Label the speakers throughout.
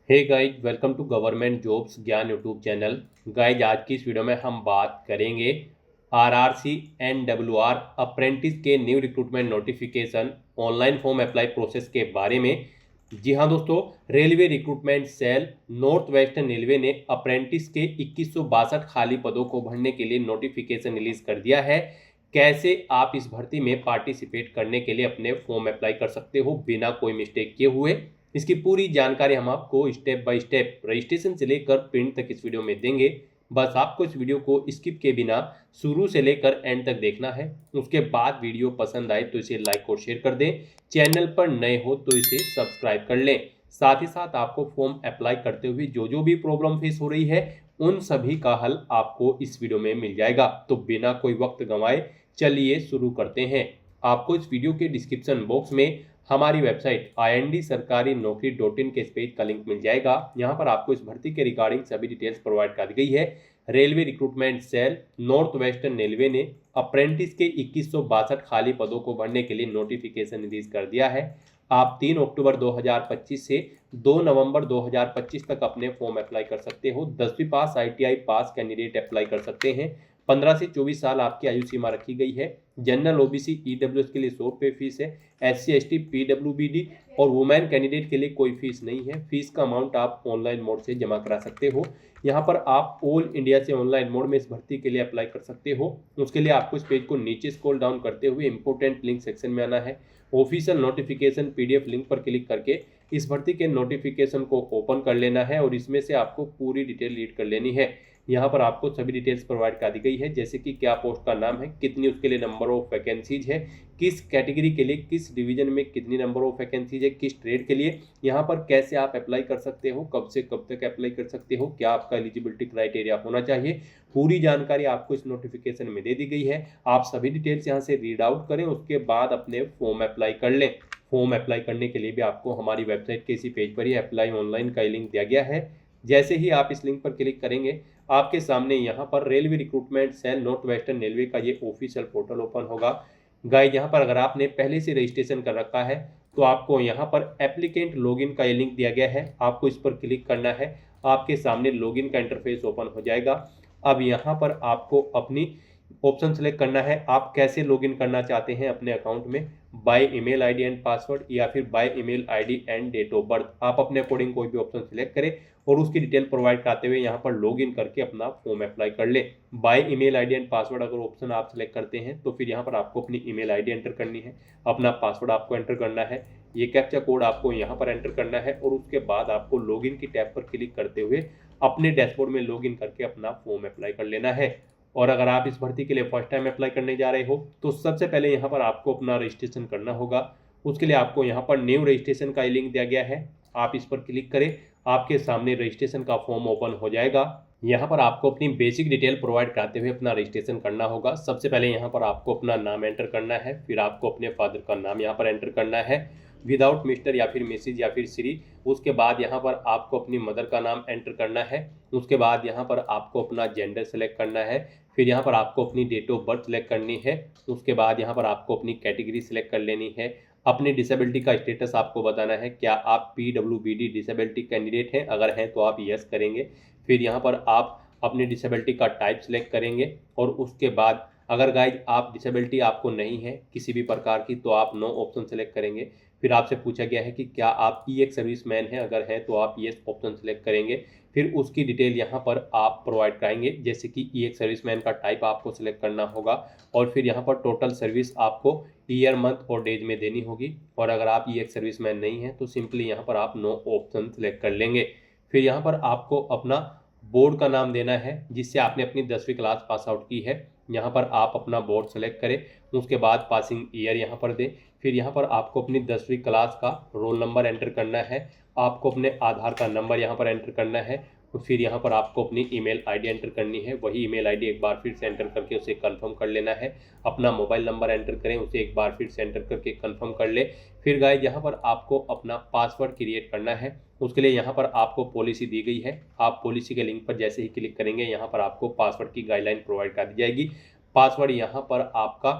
Speaker 1: Hey guys, welcome to government jobs Gyan YouTube channel. Guys, आज की इस वीडियो में हम बात करेंगे आरआरसी एनडब्ल्यूआर अप्रेंटिस के new recruitment notification online form apply process के बारे में। जी हाँ दोस्तों, railway recruitment cell north western railway ने अप्रेंटिस के 2162 खाली पदों को भरने के लिए नोटिफिकेशन रिलीज कर दिया है। कैसे आप इस भर्ती में पार्टिसिपेट करने के लिए अपने फॉर्म अप्लाई कर सकते हो बिना कोई मिस्टेक किए हुए, इसकी पूरी जानकारी हम आपको स्टेप बाय स्टेप रजिस्ट्रेशन से लेकर प्रिंट तक इस वीडियो में देंगे। बस आपको इस वीडियो को स्किप के बिना शुरू से लेकर एंड तक देखना है। उसके बाद वीडियो पसंद आए तो इसे लाइक और शेयर कर दें। चैनल पर नए हो तो इसे सब्सक्राइब कर लें। साथ ही साथ आपको फॉर्म अप्लाई करते हुए जो जो भी प्रॉब्लम फेस हो रही है उन सभी का हल आपको इस वीडियो में मिल जाएगा। तो बिना कोई वक्त गंवाए चलिए शुरू करते हैं। आपको इस वीडियो के डिस्क्रिप्शन बॉक्स में हमारी वेबसाइट IND-सरकारी-नौकरी.in के इस पेज का लिंक मिल जाएगा। यहाँ पर आपको इस भर्ती के रिगार्डिंग सभी डिटेल्स प्रोवाइड कर दी गई है। Railway recruitment cell north western railway ने अप्रेंटिस के 2162 खाली पदों को भरने के लिए नोटिफिकेशन रिलीज कर दिया है। आप 3 अक्टूबर 2025 से 2 नवंबर 2025 तक अपने फॉर्म अप्लाई कर सकते हो। 10वीं पास ITI पास कैंडिडेट अप्लाई कर सकते हैं। 15 से 24 साल आपकी आयु सीमा रखी गई है। जनरल OBC EWS के लिए 100 रुपये फीस है। SC ST PWBD और वुमेन कैंडिडेट के लिए कोई फीस नहीं है। फीस का अमाउंट आप ऑनलाइन मोड से जमा करा सकते हो। यहाँ पर आप ऑल इंडिया से ऑनलाइन मोड में इस भर्ती के लिए अप्लाई कर सकते हो। उसके लिए आपको इस पेज को नीचे स्क्रॉल डाउन करते हुए इंपोर्टेंट लिंक सेक्शन में आना है। ऑफिशियल नोटिफिकेशन PDF लिंक पर क्लिक करके इस भर्ती के नोटिफिकेशन को ओपन कर लेना है और इसमें से आपको पूरी डिटेल रीड कर लेनी है। यहाँ पर आपको सभी डिटेल्स प्रोवाइड कर दी गई है, जैसे कि क्या पोस्ट का नाम है, कितनी उसके लिए नंबर ऑफ वैकेंसीज है, किस कैटेगरी के लिए किस डिवीजन में कितनी नंबर ऑफ वैकेंसीज है, किस ट्रेड के लिए, यहाँ पर कैसे आप अप्लाई कर सकते हो, कब से कब तक अप्लाई कर सकते हो, क्या आपका एलिजिबिलिटी क्राइटेरिया होना चाहिए। पूरी जानकारी आपको इस नोटिफिकेशन में दे दी गई है। आप सभी डिटेल्स यहाँ से रीड आउट करें, उसके बाद अपने फॉर्म अप्लाई कर लें। फॉर्म अप्लाई करने के लिए भी आपको हमारी वेबसाइट के इसी पेज पर ही अप्लाई ऑनलाइन का लिंक दिया गया है। जैसे ही आप इस लिंक पर क्लिक करेंगे आपके सामने यहाँ पर railway recruitment cell north western railway का ये ऑफिशियल पोर्टल ओपन होगा। गाइस, यहाँ पर अगर आपने पहले से रजिस्ट्रेशन कर रखा है तो आपको यहाँ पर एप्लीकेंट लॉगिन का ये लिंक दिया गया है, आपको इस पर क्लिक करना है। आपके सामने लॉगिन का इंटरफेस ओपन हो जाएगा। अब यहाँ पर आपको अपनी ऑप्शन सेलेक्ट करना है, आप कैसे लॉगिन करना चाहते हैं अपने अकाउंट में, by email ID and password या फिर by email ID and date of birth. आप अपने अकॉर्डिंग कोई भी ऑप्शन सिलेक्ट करें और उसकी डिटेल प्रोवाइड कराते हुए यहाँ पर लॉगिन करके अपना फॉर्म अप्लाई कर ले। Bye email ID and password अगर ऑप्शन आप सिलेक्ट करते हैं तो फिर यहाँ पर आपको अपनी ईमेल आईडी एंटर करनी है, अपना पासवर्ड आपको एंटर करना है, ये कैप्चा कोड आपको यहाँ पर एंटर करना है और उसके बाद आपको लॉगिन की टैब पर क्लिक करते हुए अपने डैशबोर्ड में लॉगिन करके अपना फॉर्म अप्लाई कर लेना है। और अगर आप इस भर्ती के लिए फर्स्ट टाइम अप्लाई करने जा रहे हो तो सबसे पहले यहाँ पर आपको अपना रजिस्ट्रेशन करना होगा। उसके लिए आपको यहाँ पर न्यू रजिस्ट्रेशन का लिंक दिया गया है, आप इस पर क्लिक करें। आपके सामने रजिस्ट्रेशन का फॉर्म ओपन हो जाएगा। यहाँ पर आपको अपनी बेसिक डिटेल प्रोवाइड कराते हुए अपना रजिस्ट्रेशन करना होगा। सबसे पहले यहाँ पर आपको अपना नाम एंटर करना है, फिर आपको अपने फादर का नाम यहाँ पर एंटर करना है विदाउट मिस्टर या फिर मिसिज या फिर श्री। उसके बाद यहाँ पर आपको अपनी मदर का नाम एंटर करना है। उसके बाद यहाँ पर आपको अपना जेंडर सेलेक्ट करना है, फिर यहाँ पर आपको अपनी डेट ऑफ बर्थ सेलेक्ट करनी है। उसके बाद यहाँ पर आपको अपनी कैटेगरी सेलेक्ट कर लेनी है। अपनी डिसेबिलिटी का स्टेटस आपको बताना है, क्या आप PWBD डिसेबिलिटी कैंडिडेट हैं, अगर हैं तो आप यस करेंगे। फिर यहाँ पर आप अपनी डिसेबिलिटी का टाइप सेलेक्ट करेंगे और उसके बाद अगर गाइज आप डिसेबिलिटी आपको नहीं है किसी भी प्रकार की तो आप नो ऑप्शन सेलेक्ट करेंगे। फिर आपसे पूछा गया है कि क्या आप एक सर्विसमैन हैं, अगर हैं तो आप येस ऑप्शन सेलेक्ट करेंगे। फिर उसकी डिटेल यहाँ पर आप प्रोवाइड कराएंगे, जैसे कि एक सर्विसमैन का टाइप आपको सिलेक्ट करना होगा और फिर यहाँ पर टोटल सर्विस आपको ईयर मंथ और डेज में देनी होगी। और अगर आप एक सर्विसमैन नहीं हैं तो सिंपली यहाँ पर आप नो ऑप्शन सेलेक्ट कर लेंगे। फिर यहाँ पर आपको अपना बोर्ड का नाम देना है जिससे आपने अपनी 10वीं क्लास पास आउट की है। यहाँ पर आप अपना बोर्ड सेलेक्ट करें, उसके बाद पासिंग ईयर यहाँ पर दें। फिर यहाँ पर आपको अपनी 10वीं क्लास का रोल नंबर एंटर करना है, आपको अपने आधार का नंबर यहाँ पर एंटर करना है। फिर यहाँ पर आपको अपनी ईमेल आईडी एंटर करनी है, वही ईमेल आईडी एक बार फिर से एंटर करके उसे कंफर्म कर लेना है। अपना मोबाइल नंबर एंटर करें, उसे एक बार फिर से एंटर करके कंफर्म कर ले। फिर गाइस यहाँ पर आपको अपना पासवर्ड क्रिएट करना है। उसके लिए यहाँ पर आपको पॉलिसी दी गई है, आप पॉलिसी के लिंक पर जैसे ही क्लिक करेंगे यहाँ पर आपको पासवर्ड की गाइडलाइन प्रोवाइड कर दी जाएगी। पासवर्ड यहाँ पर आपका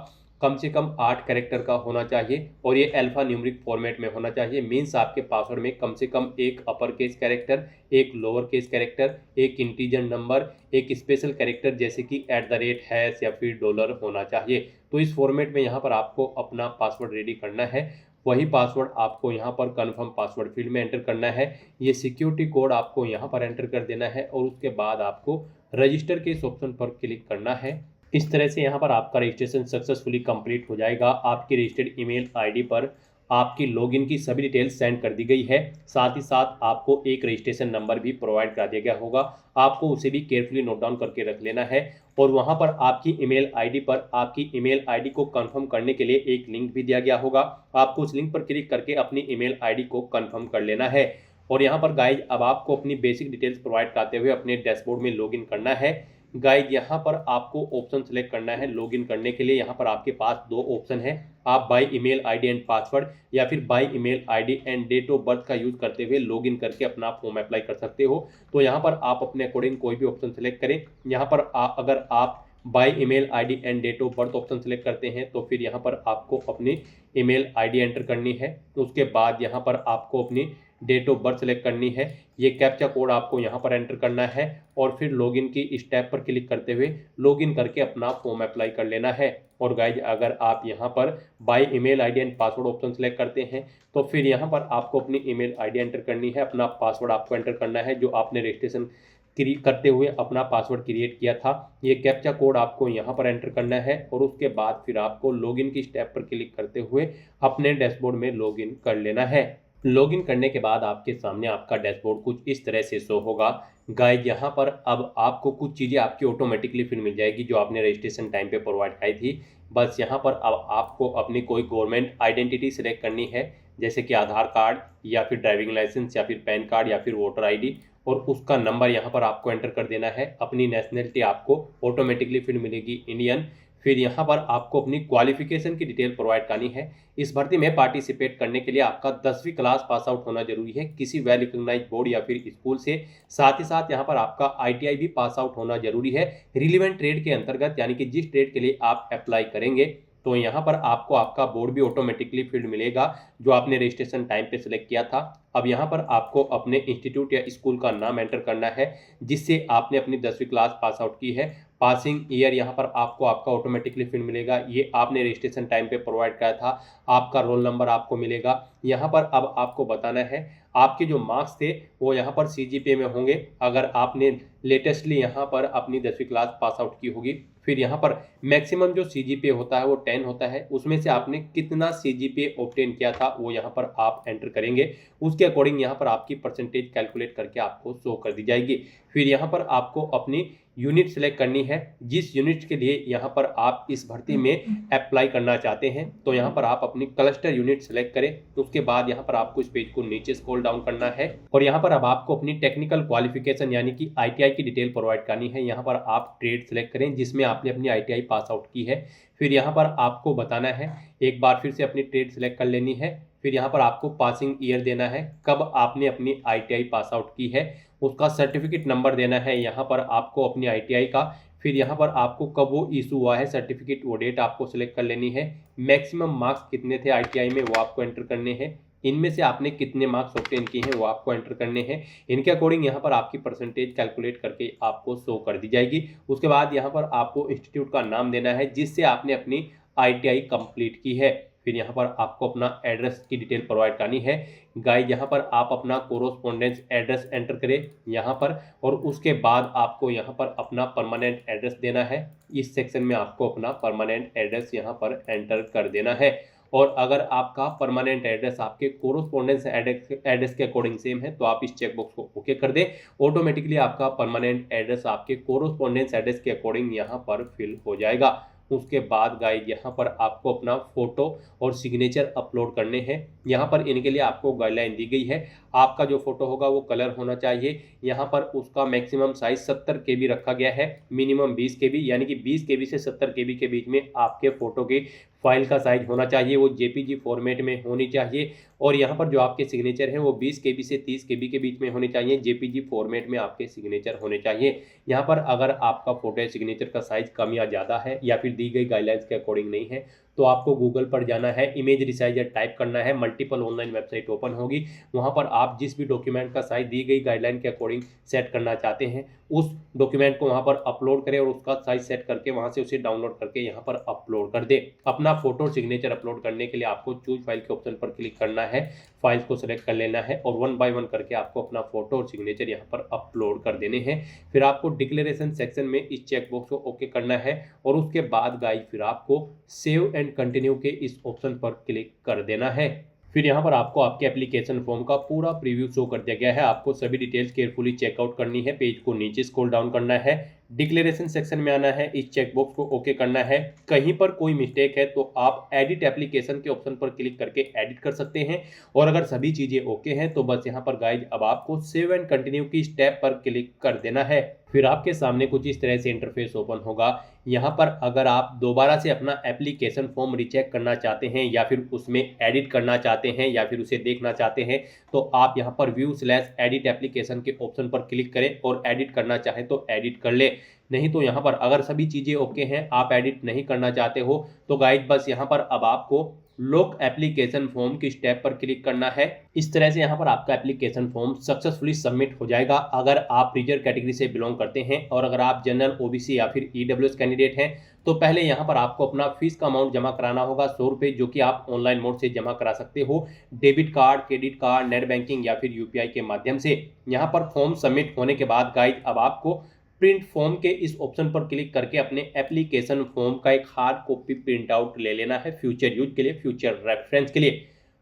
Speaker 1: कम से कम 8 कैरेक्टर का होना चाहिए और ये अल्फा न्यूमेरिक फॉर्मेट में होना चाहिए। मीन्स आपके पासवर्ड में कम से कम एक अपर केस कैरेक्टर, एक लोअर केस कैरेक्टर, एक इंटीजर नंबर, एक स्पेशल कैरेक्टर जैसे कि @ हैश या फिर डॉलर होना चाहिए। तो इस फॉर्मेट में यहाँ पर आपको अपना पासवर्ड रेडी करना है। वही पासवर्ड आपको यहाँ पर कन्फर्म पासवर्ड फील्ड में एंटर करना है। ये सिक्योरिटी कोड आपको यहाँ पर एंटर कर देना है और उसके बाद आपको रजिस्टर के इस ऑप्शन पर क्लिक करना है। इस तरह से यहाँ पर आपका रजिस्ट्रेशन सक्सेसफुली कंप्लीट हो जाएगा। आपकी रजिस्टर्ड ईमेल आईडी पर आपकी लॉगिन की सभी डिटेल्स सेंड कर दी गई है। साथ ही साथ आपको एक रजिस्ट्रेशन नंबर भी प्रोवाइड करा दिया गया होगा, आपको उसे भी केयरफुली नोट डाउन करके रख लेना है। और वहाँ पर आपकी ईमेल आईडी पर आपकी ईमेल आईडी को कंफर्म करने के लिए एक लिंक भी दिया गया होगा, आपको उस लिंक पर क्लिक करके अपनी ईमेल आईडी को कंफर्म कर लेना है। और यहाँ पर गाइज अब आपको अपनी बेसिक डिटेल्स प्रोवाइड कराते हुए अपने डैशबोर्ड में लॉगिन करना है। गाइज यहाँ पर आपको ऑप्शन सेलेक्ट करना है लॉगिन करने के लिए। यहाँ पर आपके पास दो ऑप्शन है, आप by email ID and password या फिर by email ID and date of birth का यूज करते हुए लॉगिन करके अपना फॉर्म अप्लाई कर सकते हो। तो यहाँ पर आप अपने अकॉर्डिंग कोई भी ऑप्शन सेलेक्ट करें। यहाँ पर अगर आप by email ID and date of birth option select करते हैं तो फिर यहाँ पर आपको अपनी ईमेल आईडी एंटर करनी है। उसके बाद यहाँ पर आपको अपनी डेट ऑफ बर्थ सेलेक्ट करनी है। ये कैप्चा कोड आपको यहाँ पर एंटर करना है और फिर लॉगिन की स्टेप पर क्लिक करते हुए लॉगिन करके अपना फॉर्म अप्लाई कर लेना है। और गाइज अगर आप यहाँ पर bye email ID and password option select करते हैं तो फिर यहाँ पर आपको अपनी ईमेल आईडी एंटर करनी है, अपना पासवर्ड आपको एंटर करना है जो आपने रजिस्ट्रेशन करते हुए अपना पासवर्ड क्रिएट किया था। ये कैप्चा कोड आपको यहाँ पर एंटर करना है और उसके बाद फिर आपको लॉगिन की स्टेप पर क्लिक करते हुए अपने डैशबोर्ड में लॉगिन कर लेना है। लॉगिन करने के बाद आपके सामने आपका डैशबोर्ड कुछ इस तरह से शो होगा। गाइज यहाँ पर अब आपको कुछ चीज़ें आपकी ऑटोमेटिकली फिर मिल जाएगी जो आपने रजिस्ट्रेशन टाइम पे प्रोवाइड कराई थी। बस यहाँ पर अब आपको अपनी कोई गवर्नमेंट आइडेंटिटी सेलेक्ट करनी है, जैसे कि आधार कार्ड या फिर ड्राइविंग लाइसेंस या फिर पैन कार्ड या फिर वोटर आईडी, और उसका नंबर यहाँ पर आपको एंटर कर देना है। अपनी नेशनलिटी आपको ऑटोमेटिकली फिर मिलेगी इंडियन। फिर यहाँ पर आपको अपनी क्वालिफिकेशन की डिटेल प्रोवाइड करनी है। इस भर्ती में पार्टिसिपेट करने के लिए आपका 10वीं क्लास पास आउट होना जरूरी है किसी वेल रिकॉग्नाइज बोर्ड या फिर स्कूल से। साथ ही साथ यहाँ पर आपका ITI भी पास आउट होना जरूरी है रिलीवेंट ट्रेड के अंतर्गत, यानी कि जिस ट्रेड के लिए आप अप्लाई करेंगे। तो यहाँ पर आपको आपका बोर्ड भी ऑटोमेटिकली फील्ड मिलेगा जो आपने रजिस्ट्रेशन टाइम पे सिलेक्ट किया था। अब यहाँ पर आपको अपने इंस्टीट्यूट या स्कूल का नाम एंटर करना है जिससे आपने अपनी 10वीं क्लास पास आउट की है। पासिंग ईयर यहाँ पर आपको आपका ऑटोमेटिकली फील्ड मिलेगा, ये आपने रजिस्ट्रेशन टाइम पे प्रोवाइड किया था। आपका रोल नंबर आपको मिलेगा। यहाँ पर अब आपको बताना है आपके जो मार्क्स थे वो यहाँ पर CGPA में होंगे अगर आपने लेटेस्टली यहाँ पर अपनी 10वीं क्लास पास आउट की होगी। फिर यहाँ पर मैक्सिमम जो CGPA होता है वो 10 होता है, उसमें से आपने कितना CGPA ऑब्टेन किया था वो यहाँ पर आप एंटर करेंगे। उसके अकॉर्डिंग यहाँ पर आपकी परसेंटेज कैलकुलेट करके आपको शो कर दी जाएगी। फिर यहाँ पर आपको अपनी यूनिट सेलेक्ट करनी है, जिस यूनिट के लिए यहाँ पर आप इस भर्ती में अप्लाई करना चाहते हैं। तो यहाँ पर आप अपनी क्लस्टर यूनिट सेलेक्ट करें। उसके बाद यहाँ पर आपको इस पेज को नीचे स्क्रॉल डाउन करना है और यहाँ पर अब आपको अपनी टेक्निकल क्वालिफिकेशन यानी कि ITI की डिटेल प्रोवाइड करनी है। यहाँ पर आप ट्रेड सेलेक्ट करें जिसमें आपने अपनी ITI पास आउट की है। फिर यहाँ पर आपको बताना है, एक बार फिर से अपनी ट्रेड सेलेक्ट कर लेनी है। फिर यहाँ पर आपको पासिंग ईयर देना है, कब आपने अपनी ITI पास आउट की है, उसका सर्टिफिकेट नंबर देना है यहाँ पर आपको अपनी ITI का। फिर यहाँ पर आपको कब वो इशू हुआ है सर्टिफिकेट, वो डेट आपको सिलेक्ट कर लेनी है। मैक्सिमम मार्क्स कितने थे ITI में वो आपको एंटर करने हैं। इनमें से आपने कितने मार्क्स ऑब्टेन किए हैं वो आपको एंटर करने हैं। इनके अकॉर्डिंग यहाँ पर आपकी परसेंटेज कैलकुलेट करके आपको शो कर दी जाएगी। उसके बाद यहाँ पर आपको इंस्टीट्यूट का नाम देना है जिससे आपने अपनी ITI कंप्लीट की है। फिर यहाँ पर आपको अपना एड्रेस की डिटेल प्रोवाइड करनी है। गाइस यहाँ पर आप अपना कोरोस्पोंडेंस एड्रेस एंटर करें यहाँ पर, और उसके बाद आपको यहाँ पर अपना परमानेंट एड्रेस देना है। इस सेक्शन में आपको अपना परमानेंट एड्रेस यहाँ पर एंटर कर देना है। और अगर आपका परमानेंट एड्रेस आपके कोरोस्पोंडेंस एड्रेस के अकॉर्डिंग सेम है तो आप इस चेकबॉक्स को ओके कर दें। ऑटोमेटिकली आपका परमानेंट एड्रेस आपके कोरोस्पोंडेंस एड्रेस के अकॉर्डिंग यहाँ पर फिल हो जाएगा। उसके बाद गाइड यहाँ पर आपको अपना फोटो और सिग्नेचर अपलोड करने हैं। यहाँ पर इनके लिए आपको गाइडलाइन दी गई है। आपका जो फोटो होगा वो कलर होना चाहिए। यहाँ पर उसका मैक्सिमम साइज 70 KB रखा गया है, मिनिमम 20 KB, यानी कि 20 KB से 70 KB के बीच में आपके फोटो की फाइल का साइज होना चाहिए, वो JPG फॉर्मेट में होनी चाहिए। और यहाँ पर जो आपके सिग्नेचर हैं वो 20 KB से 30 KB के बीच में होने चाहिए, JPG फॉर्मेट में आपके सिग्नेचर होने चाहिए। यहाँ पर अगर आपका फोटो या सिग्नेचर का साइज कम या ज़्यादा है या फिर दी गई गाइडलाइंस के अकॉर्डिंग नहीं है तो आपको गूगल पर जाना है, इमेज रिसाइजर टाइप करना है, मल्टीपल ऑनलाइन वेबसाइट ओपन होगी। वहाँ पर आप जिस भी डॉक्यूमेंट का साइज दी गई गाइडलाइन के अकॉर्डिंग सेट करना चाहते हैं उस डॉक्यूमेंट को वहाँ पर अपलोड करें और उसका साइज सेट करके वहाँ से उसे डाउनलोड करके यहाँ पर अपलोड कर दें। अपना फोटो सिग्नेचर अपलोड करने के लिए आपको चूज फाइल के ऑप्शन पर क्लिक करना है, फाइल्स को सिलेक्ट कर लेना है और 1 बाय 1 करके आपको अपना फोटो और सिग्नेचर यहाँ पर अपलोड कर देने हैं। फिर आपको डिक्लेरेशन सेक्शन में इस चेकबॉक्स को ओके करना है और उसके बाद गाइस फिर आपको सेव एंड कंटिन्यू के इस ऑप्शन पर क्लिक कर देना है। फिर यहाँ पर आपको आपके एप्लीकेशन फॉर्म का पूरा प्रीव्यू शो कर दिया गया है। आपको सभी डिटेल्स केयरफुली चेकआउट करनी है, पेज को नीचे स्क्रॉल डाउन करना है, डिक्लेरेशन सेक्शन में आना है, इस चेकबॉक्स को ओके करना है। कहीं पर कोई मिस्टेक है तो आप एडिट एप्लीकेशन के ऑप्शन पर क्लिक करके एडिट कर सकते हैं और अगर सभी चीज़ें ओके हैं तो बस यहाँ पर गाइज अब आपको सेव एंड कंटिन्यू की स्टेप पर क्लिक कर देना है। फिर आपके सामने कुछ इस तरह से इंटरफेस ओपन होगा। यहाँ पर अगर आप दोबारा से अपना एप्लीकेशन फॉर्म रीचेक करना चाहते हैं या फिर उसमें एडिट करना चाहते हैं या फिर उसे देखना चाहते हैं तो आप यहाँ पर व्यू/एडिट एप्लीकेशन के ऑप्शन पर क्लिक करें और एडिट करना चाहें तो एडिट कर ले। नहीं तो यहाँ पर अगर सभी चीज़ें ओके हैं, आप एडिट नहीं करना चाहते हो तो गाइड बस यहाँ पर अब आपको लॉक एप्लीकेशन फॉर्म की स्टेप पर क्लिक करना है। इस तरह से यहाँ पर आपका एप्लीकेशन फॉर्म सक्सेसफुली सबमिट हो जाएगा। अगर आप रिजर्व कैटेगरी से बिलोंग करते हैं और अगर आप जनरल, ओबीसी या फिर ईडब्ल्यूएस कैंडिडेट हैं तो पहले यहाँ पर आपको अपना फीस का अमाउंट जमा कराना होगा 100 रुपये, जो कि आप ऑनलाइन मोड से जमा करा सकते हो, debit card, credit card, net banking या फिर यूपीआई के माध्यम से। यहाँ पर फॉर्म सबमिट होने के बाद गाइज अब आपको प्रिंट फॉर्म के इस ऑप्शन पर क्लिक करके अपने एप्लीकेशन फॉर्म का एक हार्ड कॉपी प्रिंट आउट ले लेना है फ्यूचर यूज के लिए, फ्यूचर रेफरेंस के लिए।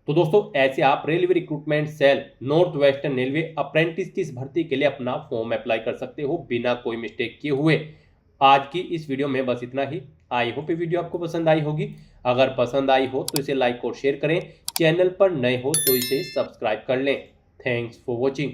Speaker 1: तो दोस्तों ऐसे आप railway recruitment cell north western railway apprentice की इस भर्ती के लिए अपना फॉर्म अप्लाई कर सकते हो बिना कोई मिस्टेक किए हुए। आज की इस वीडियो में बस इतना ही। आई होप ये वीडियो आपको पसंद आई होगी। अगर पसंद आई हो तो इसे लाइक और शेयर करें, चैनल पर नए हो तो इसे सब्सक्राइब कर लें। Thanks for watching.